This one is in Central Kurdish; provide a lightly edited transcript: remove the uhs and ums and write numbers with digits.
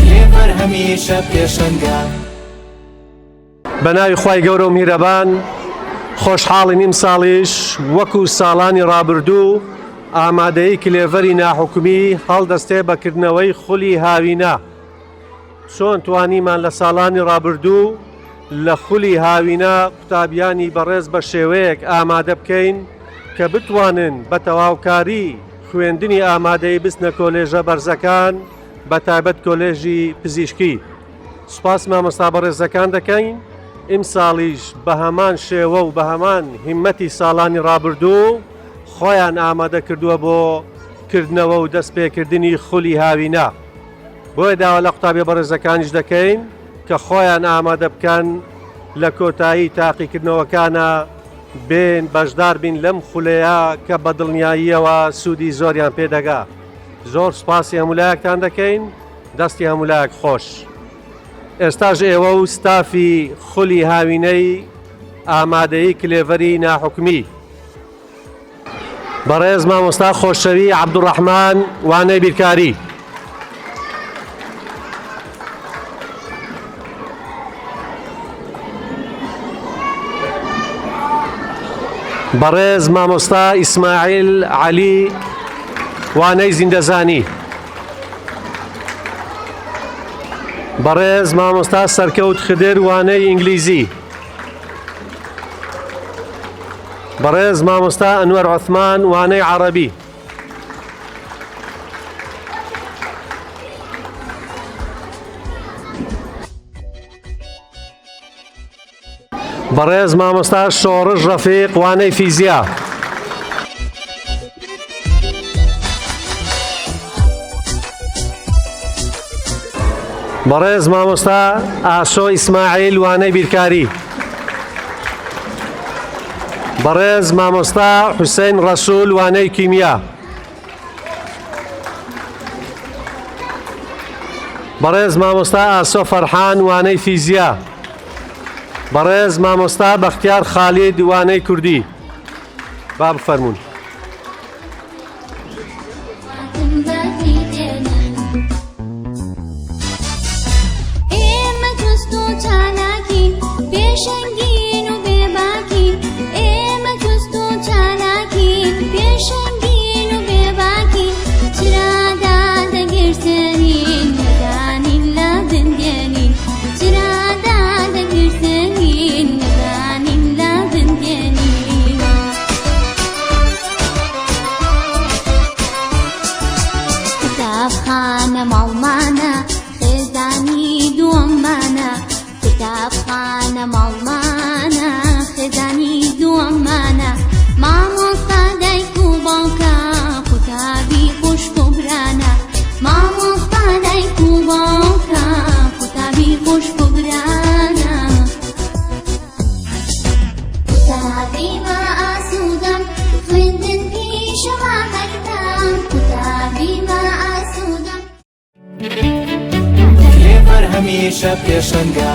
لێڤەر هەمیشە پێشەنگە. بەناوی خوای گەورە و میهرەبان، خۆشحاڵین ئیمساڵیش وەکو ساڵانی ڕابردوو ئامادەی کلێڤەری ناحوکمی هەڵدەستێ بەکردنەوەی خولی هاوینە. چۆن توانیمان لە ساڵانی ڕابردوو لە خولی هاوینە قوتابیانی بەڕێز بە شێوەیەک ئامادە بکەین کە بتوانن بە تەواوکاری خوێندنی ئامادەی بستنە کۆلێژە بەرزەکان بە تایبەت کۆلێژی پزیشکی. سوپاس مامۆستا بەڕێزەکان دەکەین. ئیمساڵیش بە هەمان شێوە و بە هەمان هیممەتی ساڵانی ڕابردوو خۆیان ئامادە کردووە بۆ کردنەوە و دەستپێکردنی خولی هاوینە. بۆیە داوا لە قوتابیە بەڕێزەکانیش دەکەین کە خۆیان ئامادە بکەن لە کۆتایی تاقیکردنەوەکانە بێن بەشدار بین لەم خولەیە کە بە دڵنیاییەوە سوودی زۆریان پێدەگا. زۆر سوپاسی هەمولایەکتان دەکەین. دەستی هەمولایەک خۆش. ئێستاژ ئێوە و ستافی خولی هاوینەی ئامادەی کلێڤەری ناحوکمی بەڕێز مامۆستا خۆشەوی عەبدوڕەحمان وانەی بیرکاری. بەڕێز مامۆستا ئیسماعیل عەلی وانەی زیندەزانی. بەڕێز مامۆستا سەرکەوت خدر وانەی ئینگلیزی. بەڕێز مامۆستا ئەنوەر عوثمان وانەی عەرەبی. بەڕێز مامۆستا شۆڕش ڕەفیق وانەی فیزیا. بەڕێز مامۆستا ئاشۆ ئیسماعیل وانەی بیرکاری. بەڕێز مامۆستا حوسێن ڕەسوول وانەی کیمیا. بەڕێز مامۆستا ئاسۆ فەرحان وانەی فیزیا. بەڕێز مامۆستا بەختیار خالید وانەی کوردی. با بفەرمون. کتابخانە ماڵمانە خێزانی دووەممانە. کتابخانە ماڵمانە خێزانی دووەممانە. مامۆستا دایک و باوکە قوتابی خوشک و برانە. مامۆستا دایک و باوکە قوتابی خوشک و برانە. قوتابی ما ئاسوودەم خوێندن پیشەما هەردەم. قوتابی ما لێڤەر هەمیشە پێشەنگە.